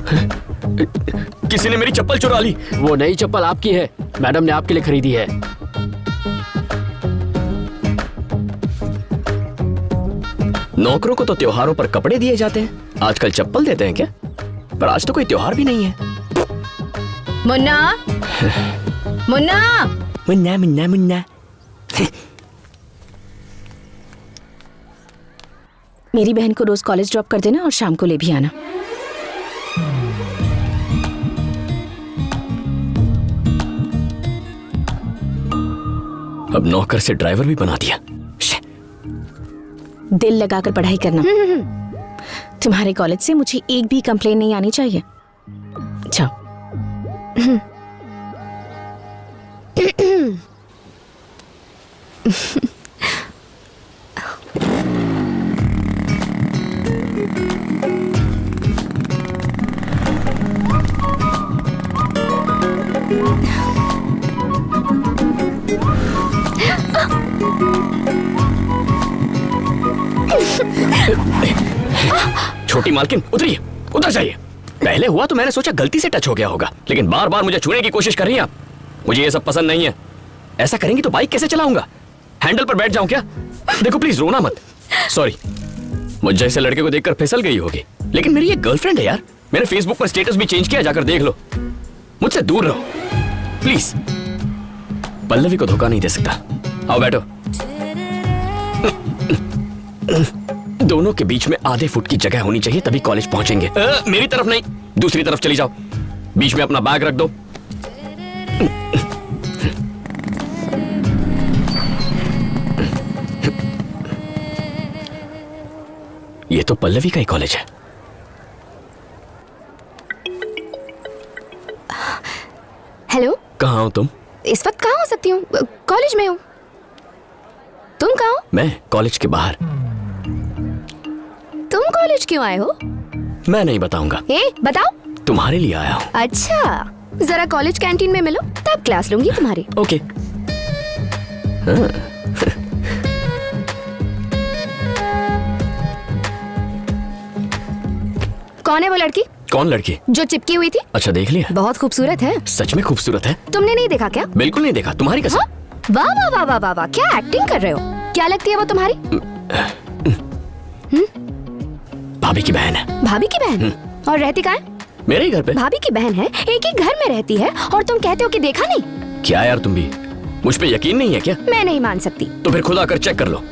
किसी ने मेरी चप्पल चुरा ली। वो नई चप्पल आपकी है, मैडम ने आपके लिए खरीदी है। नौकरों को तो त्योहारों पर कपड़े दिए जाते हैं, आजकल चप्पल देते हैं क्या? पर आज तो कोई त्योहार भी नहीं है। मुन्ना, मुन्ना, मुन्ना मुन्ना मुन्ना। मेरी बहन को रोज कॉलेज ड्रॉप कर देना और शाम को ले भी आना। अब नौकर से ड्राइवर भी बना दिया। दिल लगाकर पढ़ाई करना। तुम्हारे कॉलेज से मुझे एक भी कंप्लेन नहीं आनी चाहिए। जाओ। छोटी मालकिन उतरिए, उतर जाइए। पहले हुआ तो मैंने सोचा गलती से टच हो गया होगा, लेकिन बार बार मुझे छूने की कोशिश कर रही हैं आप। मुझे ये सब पसंद नहीं है। ऐसा करेंगी तो बाइक कैसे चलाऊंगा? हैंडल पर बैठ जाऊं क्या? देखो प्लीज रोना मत। सॉरी, मुझ जैसे लड़के को देखकर फिसल गई होगी, लेकिन मेरी एक गर्लफ्रेंड है यार। मैंने फेसबुक पर स्टेटस भी चेंज किया, जाकर देख लो। मुझसे दूर रहो प्लीज। पल्लवी को धोखा नहीं दे सकता। आओ बैठो। दोनों के बीच में आधे फुट की जगह होनी चाहिए, तभी कॉलेज पहुंचेंगे। मेरी तरफ नहीं, दूसरी तरफ चली जाओ। बीच में अपना बैग रख दो। ये तो पल्लवी का ही कॉलेज है। हेलो, कहाँ हो तुम? इस वक्त कहाँ हो सकती हूँ? कॉलेज में हूँ। तुम कहाँ हो? मैं कॉलेज के बाहर। तुम कॉलेज क्यों आए हो? मैं नहीं बताऊंगा। बताओ। तुम्हारे लिए आया हूँ। अच्छा, जरा कॉलेज कैंटीन में मिलो, तब क्लास लूंगी तुम्हारी। ओके। हाँ। कौन है वो लड़की? कौन लड़की? जो चिपकी हुई थी। अच्छा, देख लिया? बहुत खूबसूरत है। सच में खूबसूरत है? तुमने नहीं देखा क्या? बिल्कुल नहीं देखा, तुम्हारी कसम। हाँ? वाह वाह वाह वाह वाह वाह, क्या एक्टिंग कर रहे हो? क्या लगती है वो तुम्हारी? भाभी की बहन है। भाभी की बहन? और रहती कहाँ है? मेरे ही घर पे। भाभी की बहन है, एक ही घर में रहती है, और तुम कहते हो कि देखा नहीं? क्या यार, तुम भी मुझ पे यकीन नहीं है क्या? मैं नहीं मान सकती। तो फिर खुद आकर चेक कर लो।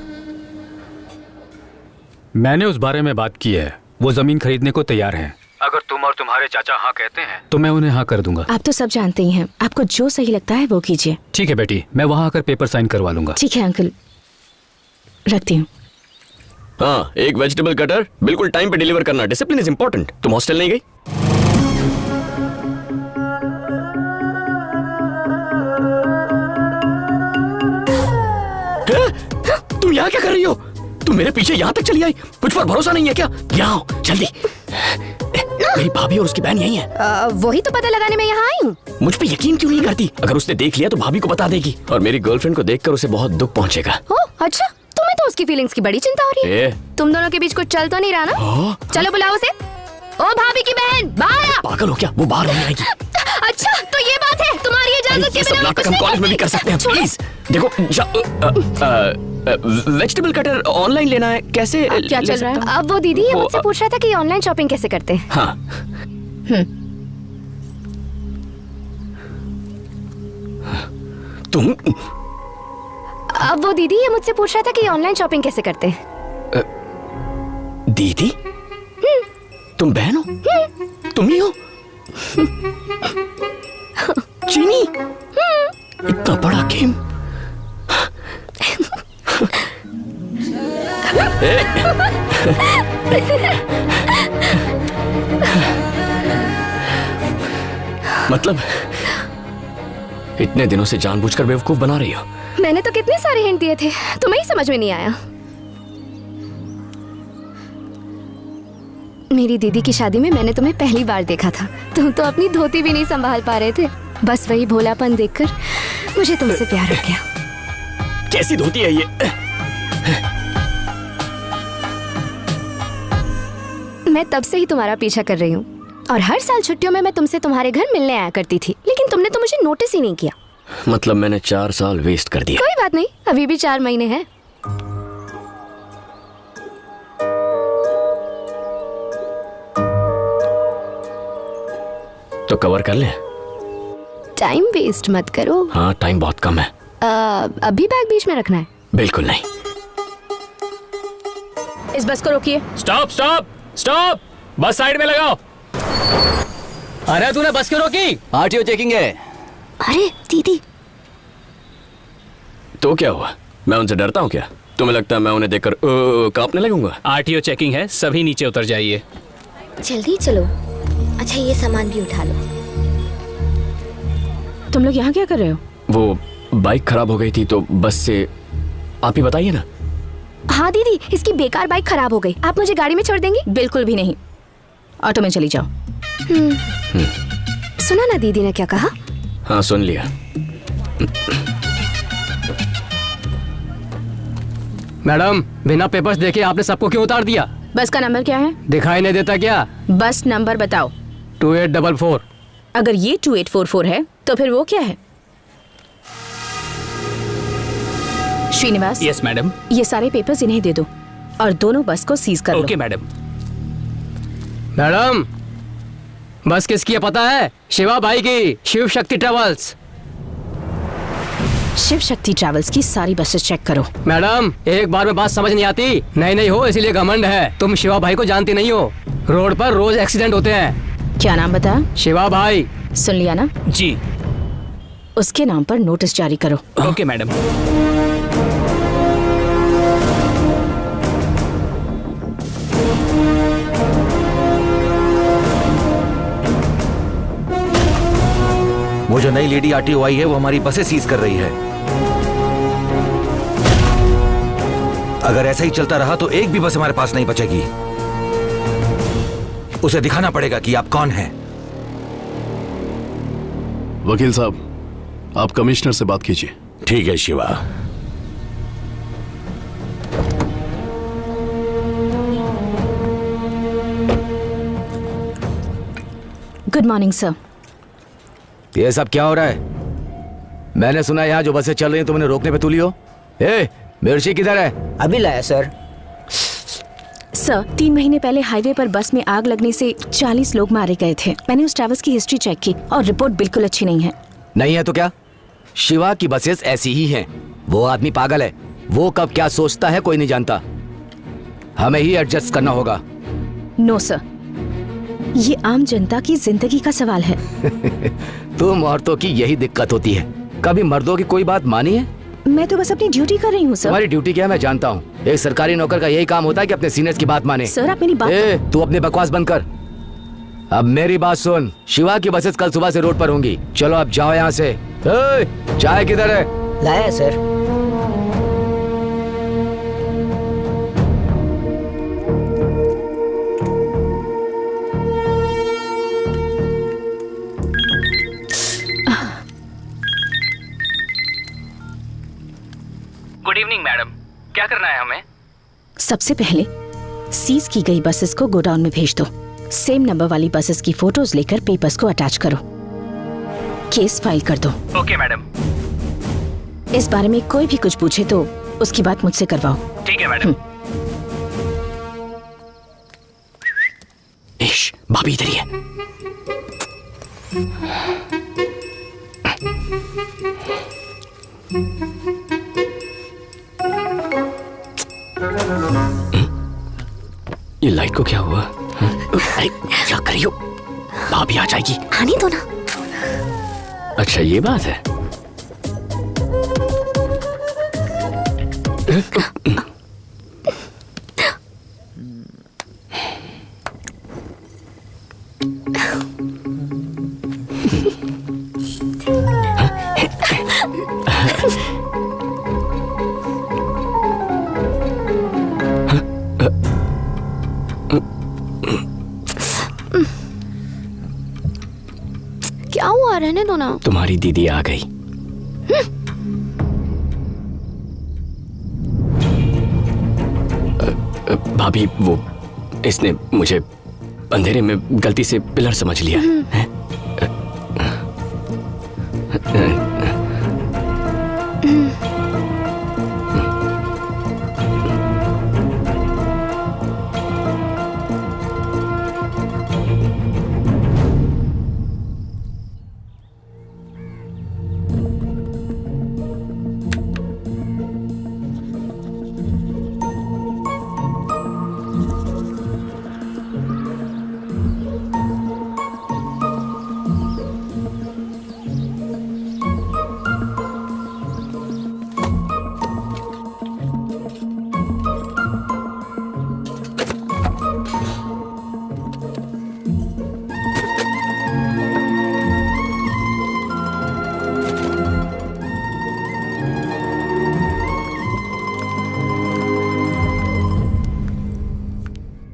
मैंने उस बारे में बात की है, वो जमीन खरीदने को तैयार हैं। अगर तुम और तुम्हारे चाचा हाँ कहते हैं तो मैं उन्हें हाँ कर दूंगा। आप तो सब जानते ही हैं, आपको जो सही लगता है वो कीजिए। ठीक है बेटी, मैं वहाँ आकर पेपर साइन करवा लूंगा। ठीक है अंकल, रखती हूँ। हाँ, एक वेजिटेबल कटर बिल्कुल टाइम पे डिलीवर करना। Discipline is important. तुम हॉस्टल नहीं गई? तुम यहाँ क्या कर रही हो? तुम मेरे पीछे यहाँ तक चली आई? मुझ पर भरोसा नहीं है क्या? यहाँ आओ जल्दी। मेरी भाभी और उसकी बहन यही है। वही तो पता लगाने में यहाँ आई हूँ। मुझ पे यकीन क्यों नहीं करती? अगर उसने देख लिया तो भाभी को बता देगी, और मेरी गर्लफ्रेंड को देखकर उसे बहुत दुख पहुंचेगा। अच्छा, तुम्हें तो उसकी फीलिंग्स की बड़ी चिंता हो रही है। तुम दोनों के बीच कुछ चल तो नहीं रहा ना? चलो बुलाओ उसे। ओ भाभी की बहन, बाहर आ। पागल हो क्या? वो बाहर नहीं आएगी। अच्छा, तो ये बात है, तुम्हारी इजाजत के बिना नाटक हम कॉलेज में भी कर सकते हैं। प्लीज देखो, वेजिटेबल कटर ऑनलाइन लेना है, कैसे? क्या चल रहा है? अब वो दीदी ये मुझसे पूछ रहा था कि ऑनलाइन शॉपिंग कैसे करते हैं। हाँ। तुम? अब वो दीदी ये मुझसे पूछ रहा था कि ऑनलाइन शॉपिंग कैसे करते हैं। दीदी? तुम बहन हो? तुम ही हो? चीनी? इतना बड़ा गेम? मतलब इतने दिनों से जानबूझकर बेवकूफ बना रही हो? मैंने तो कितने सारे हिंट दिए थे, तुम्हें ही समझ में नहीं आया। मेरी दीदी की शादी में मैंने तुम्हें पहली बार देखा था। तुम तो अपनी धोती भी नहीं संभाल पा रहे थे। बस वही भोलापन देखकर मुझे तुमसे प्यार हो गया। कैसी धोती है ये? मैं तब से ही तुम्हारा पीछा कर रही हूँ। और हर साल छुट्टियों में मैं तुमसे तुम्हारे घर मिलने आया करती थी, लेकिन तुमने तो मुझे नोटिस ही नहीं किया। मतलब मैंने 4 साल वेस्ट कर दिए। कोई बात नहीं, अभी भी 4 महीने हैं। तो कवर कर ले। टाइम वेस्ट मत करो। हाँ, टाइम बहुत कम है। अभी बैग बीच में रखना है। बिल्कुल नहीं। इस बस को रोकिए। स्टॉप स्टॉप स्टॉप, बस साइड में लगाओ। अरे तूने बस क्यों रोकी? आरटीओ चेकिंग है। अरे दीदी, तो क्या हुआ? मैं उनसे डरता हूँ क्या? तुम्हें लगता है मैं उन्हें देखकर कांपने लगूंगा? आरटीओ चेकिंग है, सभी नीचे उतर जाइए। जल्दी चलो। अच्छा, ये सामान भी उठा लो। तुम लोग यहाँ क्या कर रहे हो? वो बाइक खराब हो गई थी तो बस से। आप ही बताइए ना। हाँ दीदी, इसकी बेकार बाइक खराब हो गई। आप मुझे गाड़ी में छोड़ देंगी? बिल्कुल भी नहीं, ऑटो में चली जाओ। सुना ना दीदी ने क्या कहा? हाँ, सुन लिया। मैडम, बिना पेपर्स देखे आपने सबको क्यों उतार दिया? बस का नंबर क्या है? दिखाई नहीं देता क्या? बस नंबर बताओ। 2844। अगर ये 2844 है तो फिर वो क्या है? Srinivas, yes madam. ये सारे पेपर्स इन्हें दे दो और दोनों बस को सीज कर लो। Okay madam. मैडम, बस किसकी है पता है? शिवा भाई की, शिव शक्ति ट्रेवल्स। शिव शक्ति ट्रैवल्स की सारी बसेस चेक करो। मैडम, एक बार में बात समझ नहीं आती। नहीं हो इसीलिए घमंड है। तुम शिवा भाई को जानती नहीं हो। रोड पर रोज एक्सीडेंट होते हैं। क्या नाम बताया? शिवा भाई। सुन लिया ना? जी। उसके नाम पर नोटिस जारी करो। Okay madam. वो जो नई लेडी आरटीओ आई है वो हमारी बसें सीज कर रही है। अगर ऐसा ही चलता रहा तो एक भी बस हमारे पास नहीं बचेगी। उसे दिखाना पड़ेगा कि आप कौन हैं। वकील साहब, आप कमिश्नर से बात कीजिए। ठीक है शिवा। Good morning sir. ये सब क्या हो रहा है? मैंने सुना यहाँ जो बसें चल रही हैं तुमने रोकने पे तुली हो। ए, मिर्ची किधर है? अभी लाया सर। सर, 3 महीने पहले हाईवे पर बस में आग लगने से 40 लोग मारे गए थे। मैंने उस ट्रैवल्स की हिस्ट्री चेक की और रिपोर्ट बिल्कुल अच्छी नहीं है। नहीं है तो क्या? शिवा की बसेस ऐसी ही हैं। वो आदमी पागल है। वो कब क्या सोचता है कोई नहीं जानता। हमें ही एडजस्ट करना होगा। नो सर, ये आम जनता की जिंदगी का सवाल है। तुम औरतों की यही दिक्कत होती है। कभी मर्दों की कोई बात मानी है? मैं तो बस अपनी ड्यूटी कर रही हूँ सर। तुम्हारी ड्यूटी क्या है मैं जानता हूँ। एक सरकारी नौकर का यही काम होता है कि अपने सीनियर्स की बात माने। सर, आप मेरी बात। तू अपनी बकवास बंद कर। अब मेरी बात सुन। शिवा की बसेस कल सुबह से रोड पर होंगी। चलो अब जाओ यहाँ से। चाय किधर है? लाया सर। गुड इवनिंग मैडम, क्या करना है हमें? सबसे पहले सीज की गई बसेस को गोडाउन में भेज दो। सेम नंबर वाली बसेस की फोटोज लेकर पेपर्स को अटैच करो। केस फाइल कर दो। Okay madam. इस बारे में कोई भी कुछ पूछे तो उसकी बात मुझसे करवाओ। ठीक है मैडम। इश, भाभी इधर ही है। ये लाइट को क्या हुआ? अरे क्या कर रही हो? भाभी आ जाएगी। आने दो ना। अच्छा ये बात है। क्या हुआ? रहने दो ना। तुम्हारी दीदी आ गई। भाभी वो इसने मुझे अंधेरे में गलती से पिलर समझ लिया है।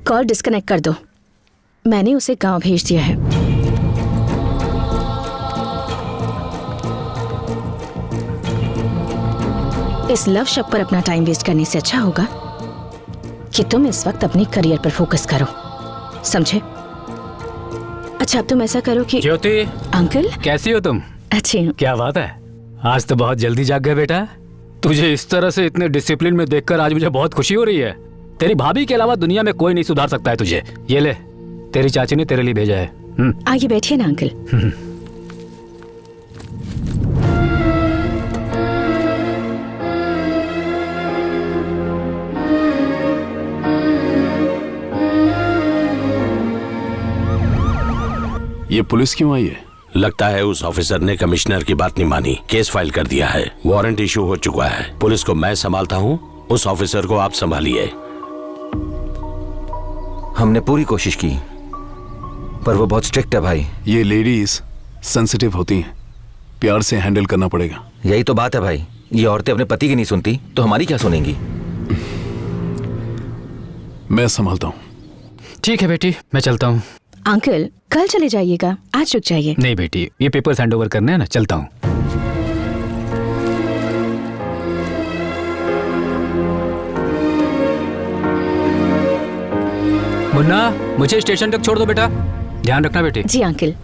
कॉल डिस्कनेक्ट कर दो। मैंने उसे गांव भेज दिया है। इस लव शॉप पर अपना टाइम वेस्ट करने से अच्छा होगा कि तुम इस वक्त अपने करियर पर फोकस करो, समझे? अच्छा, अब तुम ऐसा करो कि ज्योति, अंकल कैसी हो तुम? अच्छी हूँ। क्या बात है, आज तो बहुत जल्दी जाग गए बेटा। तुझे इस तरह से इतने डिसिप्लिन में देखकर आज मुझे बहुत खुशी हो रही है। तेरी भाभी के अलावा दुनिया में कोई नहीं सुधार सकता है तुझे। ये ले, तेरी चाची ने तेरे लिए भेजा है। आगे बैठिए ना अंकल। ये पुलिस क्यों आई है? लगता है उस ऑफिसर ने कमिश्नर की बात नहीं मानी, केस फाइल कर दिया है, वारंट इशू हो चुका है। पुलिस को मैं संभालता हूँ, उस ऑफिसर को आप संभालिए। हमने पूरी कोशिश की पर वो बहुत स्ट्रिक्ट है भाई। ये लेडीज सेंसिटिव होती हैं, प्यार से हैंडल करना पड़ेगा। यही तो बात है भाई, ये औरतें अपने पति की नहीं सुनती तो हमारी क्या सुनेंगी? मैं संभालता हूँ। ठीक है बेटी, मैं चलता हूँ। अंकल कल चले जाइएगा, आज रुक जाइए। नहीं बेटी, ये पेपर्स हैंड ओवर करने हैं ना, चलता हूँ। मुन्ना, मुझे स्टेशन तक छोड़ दो बेटा, ध्यान रखना बेटी। जी अंकल।